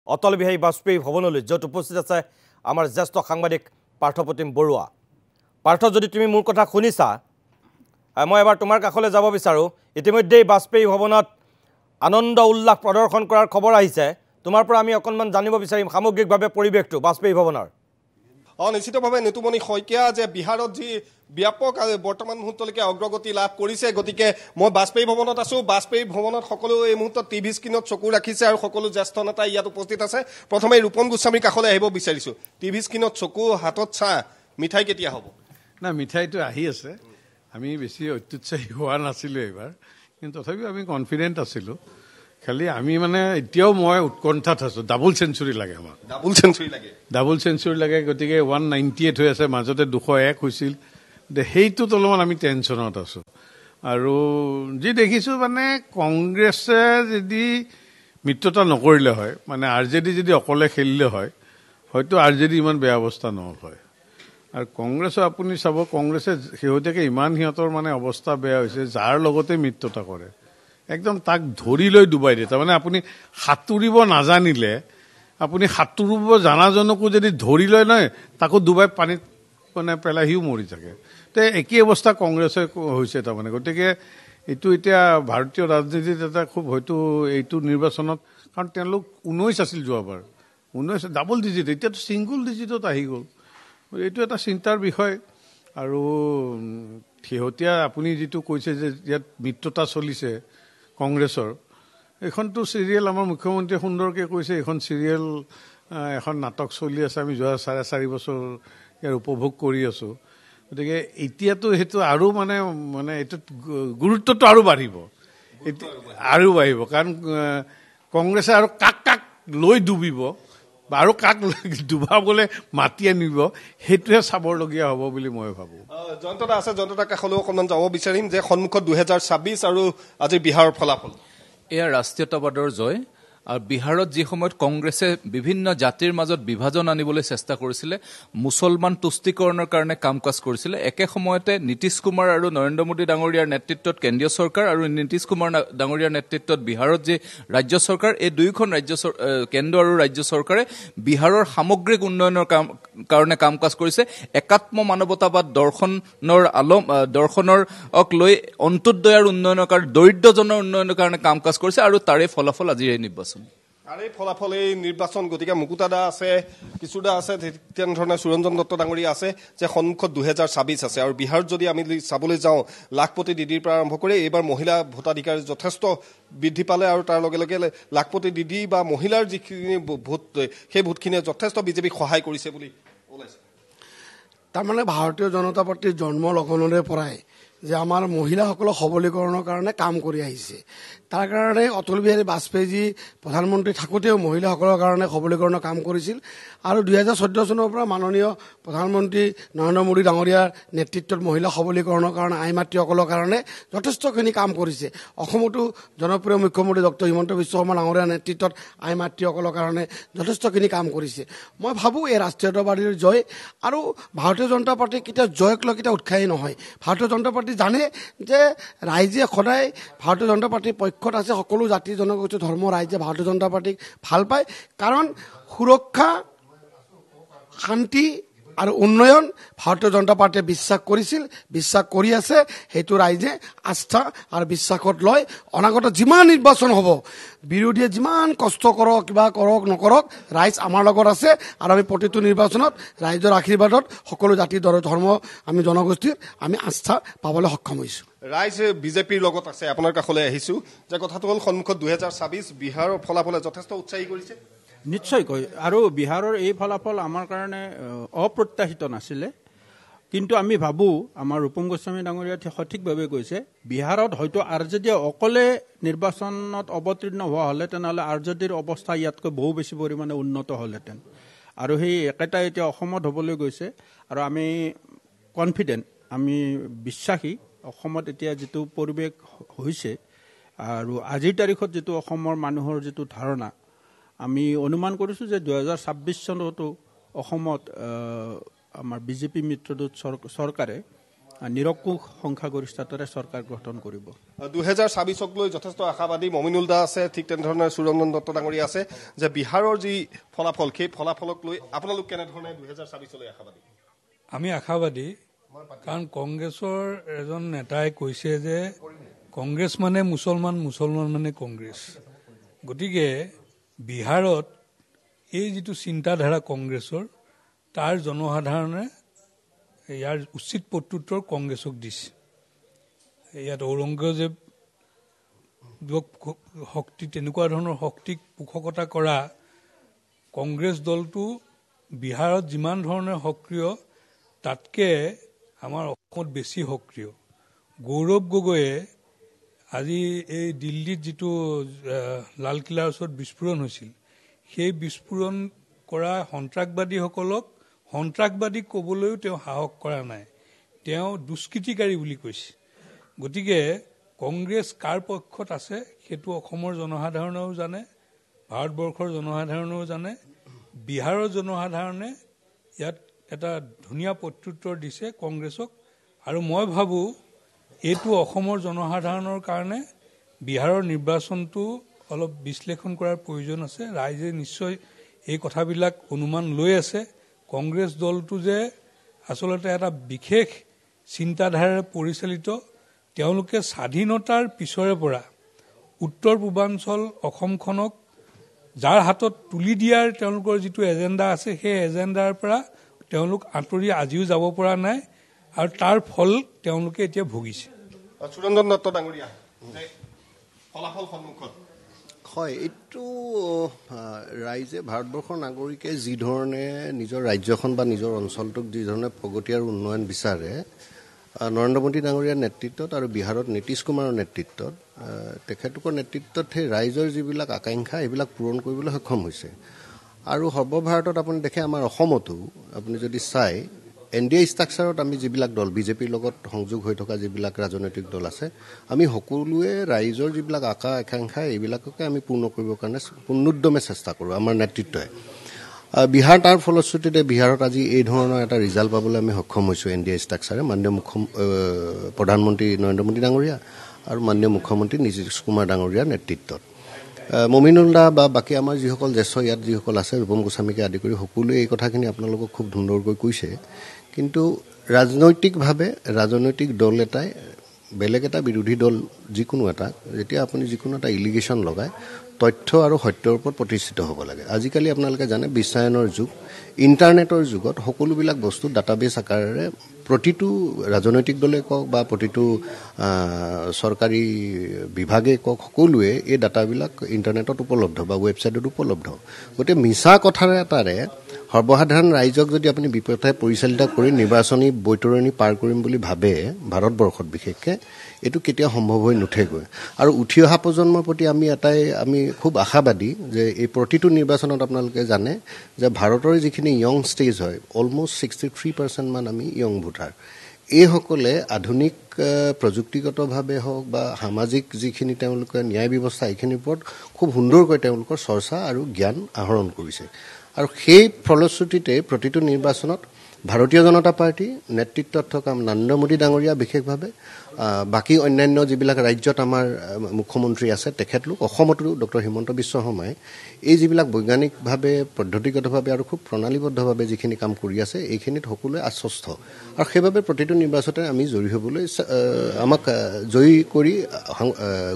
অটল বিহাৰী বাজপেয়ী ভৱনলৈ য'ত উপস্থিত আছে আমাৰ জ্যেষ্ঠ সাংবাদিক পাৰ্থপ্ৰতিম বৰুৱা। পাৰ্থ, যদি তুমি মোৰ কথা শুনিছা, মই এবাৰ তোমাৰ কাষলৈ যাব বিচাৰোঁ। ইতিমধ্যেই বাজপেয়ী ভৱনত আনন্দ উল্লাস প্ৰদৰ্শন কৰাৰ খবৰ আহিছে। তোমাৰ পৰা আমি অকণমান জানিব বিচাৰিম সামগ্ৰিকভাৱে পৰিৱেশটো বাজপেয়ী ভৱনৰ। নিশ্চিতভাৱে নিতুমণি শইকীয়া, যে বিহাৰত যি ব্যাপক বৰ্তমান মুহূৰ্তলৈকে অগ্ৰগতি লাভ কৰিছে, গতিকে মই বাজপেয়ী ভৱনত আছোঁ। বাজপেয়ী ভৱনত সকলো এই মুহূৰ্তত টিভি স্ক্ৰীণত চকু ৰাখিছে আৰু সকলো জ্যেষ্ঠ নেতা ইয়াত উপস্থিত আছে। প্ৰথমে ৰূপন গোস্বামীৰ কাষলৈ আহিব বিচাৰিছোঁ। টিভি স্ক্ৰীণত চকু, হাতত চাহ, মিঠাই কেতিয়া হ'ব? না, মিঠাইটো আহি আছে। আমি বেছি অত্যুৎসাহী হোৱা নাছিলোঁ এইবাৰ, কিন্তু তথাপিও আমি কনফিডেণ্ট আছিলোঁ। খালি আমি এতিয়াও মই উৎকণ্ঠাত আছোঁ। ডাবল চেঞ্চুৰী লাগে আমাক। ডাবল চেঞ্চুৰী লাগে, গতিকে 198 হৈ আছে, মাজতে 201 হৈছিল। সেইটোত অলপমান আমি টেনশ্যনত আছোঁ। আৰু যি দেখিছোঁ কংগ্ৰেছে যদি মিত্ৰতা নকৰিলে হয়, RJD যদি অকলে খেলিলে হয়, হয়তো RJD ইমান বেয়া অৱস্থা নহ'ল হয়। আৰু কংগ্ৰেছৰ আপুনি চাব, কংগ্ৰেছে শেহতীয়াকৈ ইমান সিহঁতৰ অৱস্থা বেয়া হৈছে, যাৰ লগতে মিত্ৰতা কৰে একদম তাক ধৰি লৈ ডুবাই দিয়ে। তাৰমানে আপুনি সাঁতুৰিব নাজানিলে, আপুনি সাঁতুৰিব জানাজনকো যদি ধৰি লয় নহয়, তাকো ডুবাই পানীত পেলাই সিও মৰি থাকে। তো একেই অৱস্থা কংগ্ৰেছে হৈছে তাৰমানে। গতিকে এইটো এতিয়া ভাৰতীয় ৰাজনীতিত এটা খুব হয়তো এইটো নিৰ্বাচনত, কাৰণ তেওঁলোক 19 আছিল যোৱাবাৰ, 19 ডাবল ডিজিট, এতিয়াতো ছিংগল ডিজিটত আহি গ'ল। এইটো এটা চিন্তাৰ বিষয়। আৰু শেহতীয়া আপুনি যিটো কৈছে যে ইয়াত মিত্ৰতা চলিছে কংগ্ৰেছৰ, এইখনতো চিৰিয়েল আমাৰ মুখ্যমন্ত্ৰীয়ে সুন্দৰকৈ কৈছে, এইখন চিৰিয়েল, এখন নাটক চলি আছে, আমি যোৱা 4.5 বছৰ ইয়াৰ উপভোগ কৰি আছোঁ। গতিকে এতিয়াতো সেইটো আৰু এইটোত গুৰুত্বটো আৰু বাঢ়িব, কাৰণ কংগ্ৰেছে আৰু কাক কাক লৈ ডুবিব বা আৰু কাক ডুবাবলৈ মাতি আনিব, সেইটোহে চাবলগীয়া হ'ব বুলি মই ভাবোঁ। জয়ন্তদা আছে, জয়ন্তদাৰ কাষলৈ অকণমান যাব বিচাৰিম, যে সন্মুখত 2026 আৰু আজি বিহাৰৰ ফলাফল। এয়া ৰাষ্ট্ৰীয়তাবাদৰ জয়। আৰু বিহাৰত যি সময়ত কংগ্ৰেছে বিভিন্ন জাতিৰ মাজত বিভাজন আনিবলৈ চেষ্টা কৰিছিলে, মুছলমান তুষ্টিকৰণৰ কাৰণে কাম কাজ কৰিছিলে, একে সময়তে নীতিশ কুমাৰ আৰু নৰেন্দ্ৰ মোদী ডাঙৰীয়াৰ নেতৃত্বত কেন্দ্ৰীয় চৰকাৰ আৰু নীতিশ কুমাৰ ডাঙৰীয়াৰ নেতৃত্বত বিহাৰত যি ৰাজ্য চৰকাৰ, এই দুয়োখন কেন্দ্ৰ আৰু ৰাজ্য চৰকাৰে বিহাৰৰ সামগ্ৰিক উন্নয়নৰ কাৰণে কাম কাজ কৰিছে। একাত্ম মানৱতাবাদ দৰ্শনৰ লৈ অন্ত্যোদয়ৰ উন্নয়নৰ কাৰণে, দৰিদ্ৰজনৰ উন্নয়নৰ কাৰণে কাম কাজ কৰিছে, আৰু তাৰে ফলাফল আজিৰ এই নিৰ্বাচন। আৰু এই ফলাফল, এই নিৰ্বাচন। গতিকে মুকুতাদা আছে, কিছুদা আছে, তেনেধৰণে সুৰঞ্জন দত্ত ডাঙৰীয়া আছে, যে সন্মুখত 2026 আছে। আৰু বিহাৰত যদি আমি চাবলৈ যাওঁ, লাখপতি দিদিৰ পৰা আৰম্ভ কৰি এইবাৰ মহিলা ভোটাধিকাৰ যথেষ্ট বৃদ্ধি পালে, আৰু তাৰ লগে লগে লাখপতি দিদি বা মহিলাৰ যিখিনি ভোট, সেই ভোটখিনিয়ে যথেষ্ট বিজেপিক সহায় কৰিছে বুলি ওলাইছে। তাৰমানে ভাৰতীয় জনতা পাৰ্টীৰ জন্ম লগ্নৰে পৰাই যে আমাৰ মহিলাসকলক সবলীকৰণৰ কাৰণে কাম কৰি আহিছে। তাৰ কাৰণে অটল বিহাৰী বাজপেয়ীজী প্ৰধানমন্ত্ৰী থাকোঁতেও মহিলাসকলৰ কাৰণে সবলীকৰণৰ কাম কৰিছিল। আৰু 2014 চনৰ পৰা মাননীয় প্ৰধানমন্ত্ৰী নৰেন্দ্ৰ মোদী ডাঙৰীয়াৰ নেতৃত্বত মহিলা সবলীকৰণৰ কাৰণে, আই মাতৃসকলৰ কাৰণে যথেষ্টখিনি কাম কৰিছে। অসমতো জনপ্ৰিয় মুখ্যমন্ত্ৰী ডক্টৰ হিমন্ত বিশ্ব শৰ্মা ডাঙৰীয়াৰ নেতৃত্বত আই মাতৃসকলৰ কাৰণে যথেষ্টখিনি কাম কৰিছে। মই ভাবোঁ এই ৰাষ্ট্ৰীয়তাবাদীৰ জয়। আৰু ভাৰতীয় জনতা পাৰ্টী কেতিয়াও জয়ক লৈ কেতিয়াও উৎসাহী নহয়। ভাৰতীয় জনতা পাৰ্টী জানে যে ৰাইজে সদায় ভাৰতীয় জনতা পাৰ্টীৰ পক্ষত আছে। সকলো জাতি জনগোষ্ঠী ধৰ্ম ৰাইজে ভাৰতীয় জনতা পাৰ্টীক ভাল পায়, কাৰণ সুৰক্ষা, শান্তি আৰু উন্নয়ন ভাৰতীয় জনতা পাৰ্টীয়ে বিশ্বাস কৰিছিল, বিশ্বাস কৰি আছে। সেইটো ৰাইজে আস্থা আৰু বিশ্বাসত লৈ অনাগত যিমান নিৰ্বাচন হ'ব, বিৰোধীয়ে যিমান কষ্ট কৰক, কিবা কৰক নকৰক, ৰাইজ আমাৰ লগত আছে। আৰু আমি প্ৰতিটো নিৰ্বাচনত ৰাইজৰ আশীৰ্বাদত সকলো জাতি ধৰ্ম আমি জনগোষ্ঠীৰ আমি আস্থা পাবলৈ সক্ষম হৈছোঁ। ৰাইজ বিজেপিৰ লগত আছে। আপোনাৰ কাষলৈ আহিছোঁ, যে কথাটো হ'ল সন্মুখত 2026 বিহাৰৰ ফলাফলে যথেষ্ট উৎসাহী কৰিছে। নিশ্চয়কৈ। আৰু বিহাৰৰ এই ফলাফল আমাৰ কাৰণে অপ্ৰত্যাশিত নাছিলে, কিন্তু আমি ভাবোঁ, আমাৰ ৰূপম গোস্বামী ডাঙৰীয়াই সঠিকভাৱে কৈছে, বিহাৰত হয়তো RJD অকলে নিৰ্বাচনত অৱতীৰ্ণ হোৱা হ'লে তেনেহ'লে RJDৰ অৱস্থা ইয়াতকৈ বহু বেছি পৰিমাণে উন্নত হ'লহেঁতেন। আৰু সেই একেটাই এতিয়া অসমত হ'বলৈ গৈছে। আৰু আমি কনফিডেণ্ট, আমি বিশ্বাসী, অসমত এতিয়া যিটো পৰিৱেশ হৈছে আৰু আজিৰ তাৰিখত যিটো অসমৰ মানুহৰ যিটো ধাৰণা, আমি অনুমান কৰিছোঁ যে 2026 চনতো অসমত আমাৰ বিজেপি মিত্ৰজোঁট চৰকাৰে নিৰকুশ সংখ্যাগৰিষ্ঠতাৰে চৰকাৰ গঠন কৰিব 2024ক লৈ যথেষ্ট আশাবাদী মমিনুল দা আছে ঠিক তেনেধৰণে সুৰঞ্জন দত্ত ডাঙৰীয়া আছে যে বিহাৰৰ যি ফলাফল সেই ফলাফলক লৈ আপোনালোক কেনেধৰণে 2024লৈ আশাবাদী আমি আশাবাদী কাৰণ কংগ্ৰেছৰ এজন নেতাই কৈছে যে কংগ্ৰেছ মানে মুছলমান মুছলমান মানে কংগ্ৰেছ গতিকে বিহাৰত এই যিটো চিন্তাধাৰা কংগ্ৰেছৰ তাৰ জনসাধাৰণে ইয়াৰ উচিত প্ৰত্যুত্তৰ কংগ্ৰেছক দিছে ইয়াত ঔৰংগজেব শক্তি তেনেকুৱা ধৰণৰ শক্তিক পোষকতা কৰা কংগ্ৰেছ দলটো বিহাৰত যিমান ধৰণে সক্ৰিয় তাতকে আমাৰ অসমত বেছি সক্ৰিয় গৌৰৱ গগৈয়ে আজি এই দিল্লীত যিটো লালকিল্লাৰ ওচৰত বিস্ফোৰণ হৈছিল সেই বিস্ফোৰণ কৰা সন্ত্ৰাসবাদীসকলক সন্ত্ৰাসবাদী ক'বলৈও তেওঁ সাহস কৰা নাই তেওঁ দুষ্কৃতিকাৰী বুলি কৈছে গতিকে কংগ্ৰেছ কাৰ পক্ষত আছে সেইটো অসমৰ জনসাধাৰণেও জানে ভাৰতবৰ্ষৰ জনসাধাৰণেও জানে বিহাৰৰ জনসাধাৰণে ইয়াত এটা ধুনীয়া প্ৰত্যুত্তৰ দিছে কংগ্ৰেছক আৰু মই ভাবোঁ এইটো অসমৰ জনসাধাৰণৰ কাৰণে বিহাৰৰ নিৰ্বাচনটো অলপ বিশ্লেষণ কৰাৰ প্ৰয়োজন আছে ৰাইজে নিশ্চয় এই কথাবিলাক অনুমান লৈ আছে কংগ্ৰেছ দলটো যে আচলতে এটা বিশেষ চিন্তাধাৰাৰে পৰিচালিত তেওঁলোকে স্বাধীনতাৰ পিছৰে পৰা উত্তৰ পূৰ্বাঞ্চল অসমখনক যাৰ হাতত তুলি দিয়াৰ তেওঁলোকৰ যিটো এজেণ্ডা আছে সেই এজেণ্ডাৰ পৰা তেওঁলোক আঁতৰি আজিও যাব পৰা নাই আৰু তাৰ ফল তেওঁলোকে এতিয়া ভুগিছে সুৰঞ্জন দত্ত ডাঙৰীয়া ফলাফল সন্মুখত হয় এইটো ৰাইজে ভাৰতবৰ্ষৰ নাগৰিকে যি ধৰণে নিজৰ ৰাজ্যখন বা নিজৰ অঞ্চলটোক যি ধৰণে প্ৰগতি আৰু উন্নয়ন বিচাৰে নৰেন্দ্ৰ মোদী ডাঙৰীয়াৰ নেতৃত্বত আৰু বিহাৰত নীতিশ কুমাৰৰ নেতৃত্বত তেখেতলোকৰ নেতৃত্বত সেই ৰাইজৰ যিবিলাক আকাংক্ষা এইবিলাক পূৰণ কৰিবলৈ সক্ষম হৈছে আৰু সৰ্বভাৰতত আপুনি দেখে আমাৰ অসমতো আপুনি যদি চাই NDA ষ্ট্ৰাকচাৰত আমি যিবিলাক দল বিজেপিৰ লগত সংযোগ হৈ থকা যিবিলাক ৰাজনৈতিক দল আছে আমি সকলোৱে ৰাইজৰ যিবিলাক আকাংক্ষা এইবিলাককে আমি পূৰ্ণ কৰিবৰ কাৰণে পূৰ্ণোদ্যমে চেষ্টা কৰোঁ আমাৰ নেতৃত্বই বিহাৰ তাৰ ফলশ্ৰুতিতে বিহাৰত আজি এই ধৰণৰ এটা ৰিজাল্ট পাবলৈ আমি সক্ষম হৈছোঁ NDA ষ্ট্ৰাকচাৰে মাননীয় প্ৰধানমন্ত্ৰী নৰেন্দ্ৰ মোদী ডাঙৰীয়া আৰু মাননীয় মুখ্যমন্ত্ৰী নীতিশ কুমাৰ ডাঙৰীয়াৰ নেতৃত্বত মমিনুল দা বা বাকী আমাৰ যিসকল জ্যেষ্ঠ ইয়াত যিসকল আছে ৰূপম গোস্বামীকে আদি কৰি সকলোৱে এই কথাখিনি আপোনালোকক খুব সুন্দৰকৈ কৈছে কিন্তু ৰাজনৈতিকভাৱে ৰাজনৈতিক দল এটাই বেলেগ এটা বিৰোধী দল যিকোনো এটা যেতিয়া আপুনি যিকোনো এটা ইলিগেশ্যন লগায় তথ্য আৰু সত্যৰ ওপৰত প্ৰতিষ্ঠিত হ'ব লাগে আজিকালি আপোনালোকে জানে বিশ্বায়নৰ যুগ ইণ্টাৰনেটৰ যুগত সকলোবিলাক বস্তু ডাটাবেছ আকাৰেৰে প্ৰতিটো ৰাজনৈতিক দলে কওক বা প্ৰতিটো চৰকাৰী বিভাগে কওক সকলোৱে এই ডাটাবিলাক ইণ্টাৰনেটত উপলব্ধ বা ৱেবছাইটত উপলব্ধ গতিকে মিছা কথাৰে এটাৰে সৰ্বসাধাৰণ ৰাইজক যদি আপুনি বিপথে পৰিচালিত কৰি নিৰ্বাচনী বৈতৰণি পাৰ কৰিম বুলি ভাবে ভাৰতবৰ্ষত বিশেষকৈ এইটো কেতিয়াও সম্ভৱ হৈ নুঠেগৈ আৰু উঠি অহা প্ৰজন্মৰ প্ৰতি আমি খুব আশাবাদী যে এই প্ৰতিটো নিৰ্বাচনত আপোনালোকে জানে যে ভাৰতৰ যিখিনি য়ং ষ্টেজ হয় অলমষ্ট 63% মান আমি য়ং ভোটাৰ এইসকলে আধুনিক প্ৰযুক্তিগতভাৱে হওক বা সামাজিক যিখিনি তেওঁলোকে ন্যায় ব্যৱস্থা এইখিনিৰ ওপৰত খুব সুন্দৰকৈ তেওঁলোকৰ চৰ্চা আৰু জ্ঞান আহৰণ কৰিছে আৰু সেই ফলশ্ৰুতিতে প্ৰতিটো নিৰ্বাচনত ভাৰতীয় জনতা পাৰ্টি নেতৃত্বত থকা নৰেন্দ্ৰ মোদী ডাঙৰীয়া বিশেষভাৱে বাকী অন্যান্য যিবিলাক ৰাজ্যত আমাৰ মুখ্যমন্ত্ৰী আছে তেখেতলোক অসমতো ডক্টৰ হিমন্ত বিশ্ব শৰ্মাই এই যিবিলাক বৈজ্ঞানিকভাৱে পদ্ধতিগতভাৱে আৰু খুব প্ৰণালীবদ্ধভাৱে যিখিনি কাম কৰি আছে এইখিনিত সকলোৱে আশ্বস্ত আৰু সেইবাবে প্ৰতিটো নিৰ্বাচনতে আমি জয়ী হ'বলৈ আমাক জয়ী কৰি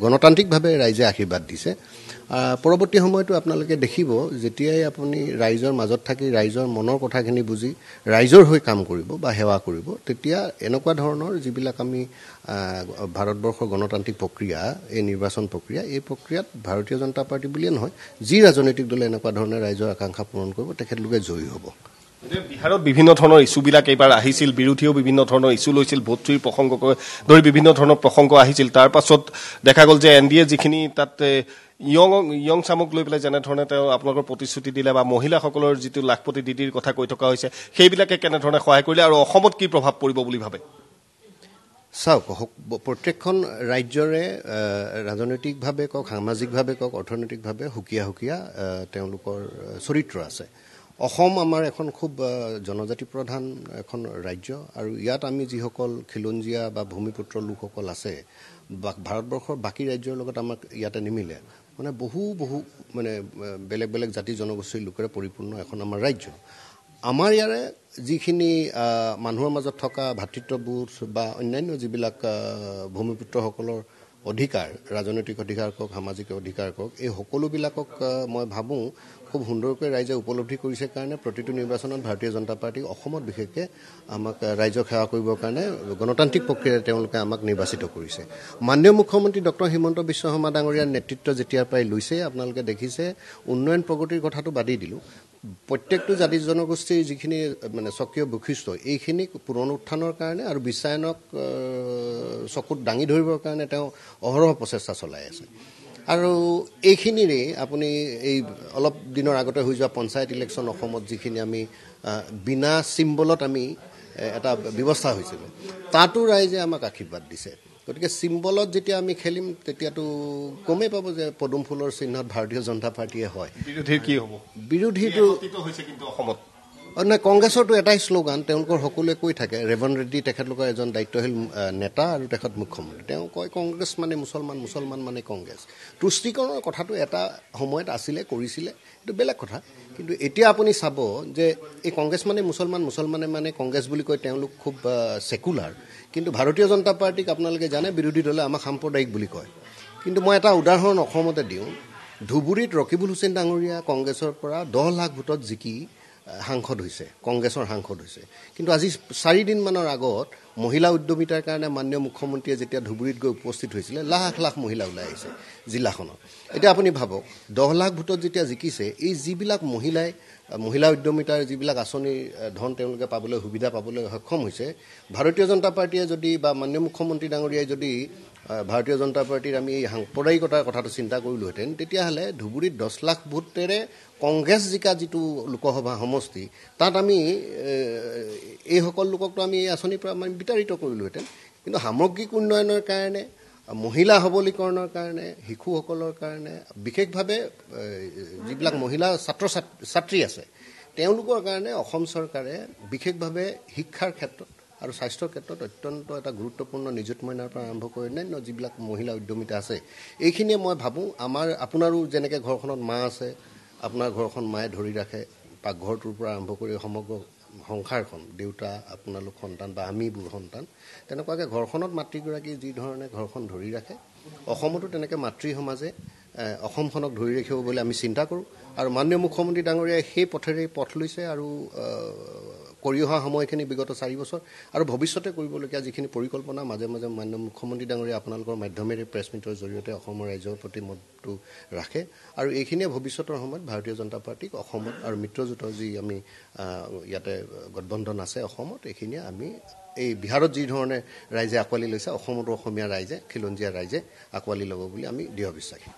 গণতান্ত্ৰিকভাৱে ৰাইজে আশীৰ্বাদ দিছে পৰৱৰ্তী সময়তো আপোনালোকে দেখিব যেতিয়াই আপুনি ৰাইজৰ মাজত থাকি ৰাইজৰ মনৰ কথাখিনি বুজি ৰাইজৰ হৈ কাম কৰিব বা সেৱা কৰিব তেতিয়া এনেকুৱা ধৰণৰ যিবিলাক আমি ভাৰতবৰ্ষৰ গণতান্ত্ৰিক প্ৰক্ৰিয়া এই নিৰ্বাচন প্ৰক্ৰিয়া এই প্ৰক্ৰিয়াত ভাৰতীয় জনতা পাৰ্টি বুলিয়ে নহয় যি ৰাজনৈতিক দলে এনেকুৱা ধৰণে ৰাইজৰ আকাংক্ষা পূৰণ কৰিব তেখেতলোকে জয়ী হ'ব বিহাৰত বিভিন্ন ধৰণৰ ইছ্যুবিলাক এইবাৰ আহিছিল বিৰোধীয়েও বিভিন্ন ধৰণৰ ইছ্যু লৈছিল ভোটচুৰিৰ প্ৰসংগকে ধৰি বিভিন্ন ধৰণৰ প্ৰসংগ আহিছিল তাৰ পাছত দেখা গ'ল যে NDA যিখিনি তাত য়ং চামক লৈ পেলাই যেনেধৰণে তেওঁ আপোনালোকৰ প্ৰতিশ্ৰুতি দিলে বা মহিলাসকলৰ যিটো লাখপতি দিদিৰ কথা কৈ থকা হৈছে সেইবিলাকে কেনেধৰণে সহায় কৰিলে আৰু অসমত কি প্ৰভাৱ পৰিব বুলি ভাবে চাওক প্ৰত্যেকখন ৰাজ্যৰে ৰাজনৈতিকভাৱে কওক সামাজিকভাৱে কওক অৰ্থনৈতিকভাৱে সুকীয়া সুকীয়া তেওঁলোকৰ চৰিত্ৰ আছে অসম আমাৰ এখন খুব জনজাতি প্ৰধান এখন ৰাজ্য আৰু ইয়াত আমি যিসকল খিলঞ্জীয়া বা ভূমিপুত্ৰ লোকসকল আছে ভাৰতবৰ্ষৰ বাকী ৰাজ্যৰ লগত আমাক ইয়াতে নিমিলে মানে বহু মানে বেলেগ বেলেগ জাতি জনগোষ্ঠীৰ লোকেৰে পৰিপূৰ্ণ এখন আমাৰ ৰাজ্য আমাৰ ইয়াৰে যিখিনি মানুহৰ মাজত থকা ভাতৃত্ববোধ বা অন্যান্য যিবিলাক ভূমিপুত্ৰসকলৰ অধিকাৰ ৰাজনৈতিক অধিকাৰ কওক সামাজিক অধিকাৰ কওক এই সকলোবিলাকক মই ভাবোঁ খুব সুন্দৰকৈ ৰাইজে উপলব্ধি কৰিছে কাৰণে প্ৰতিটো নিৰ্বাচনত ভাৰতীয় জনতা পাৰ্টি অসমত বিশেষকৈ আমাক ৰাইজক সেৱা কৰিবৰ কাৰণে গণতান্ত্ৰিক প্ৰক্ৰিয়াৰে তেওঁলোকে আমাক নিৰ্বাচিত কৰিছে মাননীয় মুখ্যমন্ত্ৰী ডক্টৰ হিমন্ত বিশ্ব শৰ্মা ডাঙৰীয়াৰ নেতৃত্ব যেতিয়াৰ পৰাই লৈছে আপোনালোকে দেখিছে উন্নয়ন প্ৰগতিৰ কথাটো বাদেই দিলোঁ প্ৰত্যেকটো জাতি জনগোষ্ঠীৰ যিখিনি মানে স্বকীয় বৈশিষ্ট্য এইখিনি পুনৰুত্থানৰ কাৰণে আৰু বিশ্বায়নক চকুত দাঙি ধৰিবৰ কাৰণে তেওঁ অহৰহ প্ৰচেষ্টা চলাই আছে আৰু এইখিনিৰে আপুনি এই অলপ দিনৰ আগতে হৈ যোৱা পঞ্চায়ত ইলেকশ্যন অসমত যিখিনি আমি বিনা চিম্বলত আমি এটা ব্যৱস্থা হৈছিল তাতো ৰাইজে আমাক আশীৰ্বাদ দিছে গতিকে চিম্বলত যেতিয়া আমি খেলিম তেতিয়াতো কমেই পাব যে পদুম ফুলৰ চিহ্নত ভাৰতীয় জনতা পাৰ্টিয়ে হয় বিৰোধীৰ কি হ'ব বিৰোধীটো হৈছে কিন্তু অসমত নাই কংগ্ৰেছৰতো এটাই শ্লোগান তেওঁলোকৰ সকলোৱে কৈ থাকে ৰেৱন্ত ৰেড্ডী তেখেতলোকৰ এজন দায়িত্বশীল নেতা আৰু তেখেত মুখ্যমন্ত্ৰী তেওঁ কয় কংগ্ৰেছ মানে মুছলমান মানে কংগ্ৰেছ তুষ্টিকৰণৰ কথাটো এটা সময়ত আছিলে কৰিছিলে এইটো বেলেগ কথা কিন্তু এতিয়া আপুনি চাব যে এই কংগ্ৰেছ মানে মুছলমানে মানে কংগ্ৰেছ বুলি কয় তেওঁলোক খুব সেকুলাৰ কিন্তু ভাৰতীয় জনতা পাৰ্টিক আপোনালোকে জানে বিৰোধী দলে আমাক সাম্প্ৰদায়িক বুলি কয় কিন্তু মই এটা উদাহৰণ অসমতে দিওঁ ধুবুৰীত ৰকিবুল হুছেইন ডাঙৰীয়া কংগ্ৰেছৰ পৰা 10 লাখ ভোটত জিকি সাংসদ হৈছে কংগ্ৰেছৰ সাংসদ হৈছে কিন্তু আজি 4 দিনমানৰ আগত মহিলা উদ্যমিতাৰ কাৰণে মাননীয় মুখ্যমন্ত্ৰীয়ে যেতিয়া ধুবুৰীত গৈ উপস্থিত হৈছিলে লাখ লাখ মহিলা ওলাই আহিছে জিলাখনত এতিয়া আপুনি ভাবক 10 লাখ ভোটত যেতিয়া জিকিছে এই যিবিলাক মহিলা উদ্যমিতাৰ যিবিলাক আঁচনিৰ ধন তেওঁলোকে পাবলৈ সুবিধা পাবলৈ সক্ষম হৈছে ভাৰতীয় জনতা পাৰ্টিয়ে যদি বা মাননীয় মুখ্যমন্ত্ৰী ডাঙৰীয়াই যদি ভাৰতীয় জনতা পাৰ্টিৰ আমি এই সাম্প্ৰদায়িকতাৰ কথাটো চিন্তা কৰিলোহেঁতেন তেতিয়াহ'লে ধুবুৰীত 10 লাখ ভোটেৰে কংগ্ৰেছ জিকা যিটো লোকসভা সমষ্টি তাত আমি এইসকল লোককতো আমি এই আঁচনিৰ পৰা আমি বিতাড়িত কৰিলোহেঁতেন কিন্তু সামগ্ৰিক উন্নয়নৰ কাৰণে মহিলা সবলীকৰণৰ কাৰণে শিশুসকলৰ কাৰণে বিশেষভাৱে যিবিলাক মহিলা ছাত্ৰী আছে তেওঁলোকৰ কাৰণে অসম চৰকাৰে বিশেষভাৱে শিক্ষাৰ ক্ষেত্ৰত আৰু স্বাস্থ্যৰ ক্ষেত্ৰত অত্যন্ত এটা গুৰুত্বপূৰ্ণ নিযুত মইনাৰ পৰা আৰম্ভ কৰি অন্যান্য যিবিলাক মহিলা উদ্যমিতা আছে এইখিনিয়ে মই ভাবোঁ আপোনাৰো যেনেকৈ ঘৰখনত মা আছে আপোনাৰ ঘৰখন মায়ে ধৰি ৰাখে পাকঘৰটোৰ পৰা আৰম্ভ কৰি সমগ্ৰ সংসাৰখন দেউতা আপোনালোক সন্তান বা আমিবোৰ সন্তান তেনেকুৱাকৈ ঘৰখনত মাতৃগৰাকী যি ধৰণে ঘৰখন ধৰি ৰাখে অসমতো তেনেকৈ মাতৃ সমাজে অসমখনক ধৰি ৰাখিব বুলি আমি চিন্তা কৰোঁ আৰু মাননীয় মুখ্যমন্ত্ৰী ডাঙৰীয়াই সেই পথেৰে পথ লৈছে আৰু কৰি অহা সময়খিনি বিগত 4 বছৰ আৰু ভৱিষ্যতে কৰিবলগীয়া যিখিনি পৰিকল্পনা মাজে মাজে মাননীয় মুখ্যমন্ত্ৰী ডাঙৰীয়া আপোনালোকৰ মাধ্যমেৰে প্ৰেছ মিটৰ জৰিয়তে অসমৰ ৰাইজৰ প্ৰতি মতটো ৰাখে আৰু এইখিনিয়ে ভৱিষ্যতৰ সময়ত ভাৰতীয় জনতা পাৰ্টিক অসমত আৰু মিত্ৰজোঁটৰ যি আমি ইয়াতে গঠবন্ধন আছে অসমত এইখিনিয়ে আমি এই বিহাৰত যি ধৰণে ৰাইজে আঁকোৱালি লৈছে অসমতো অসমীয়া ৰাইজে খিলঞ্জীয়া ৰাইজে আঁকোৱালি ল'ব বুলি আমি দৃঢ় বিশ্বাসী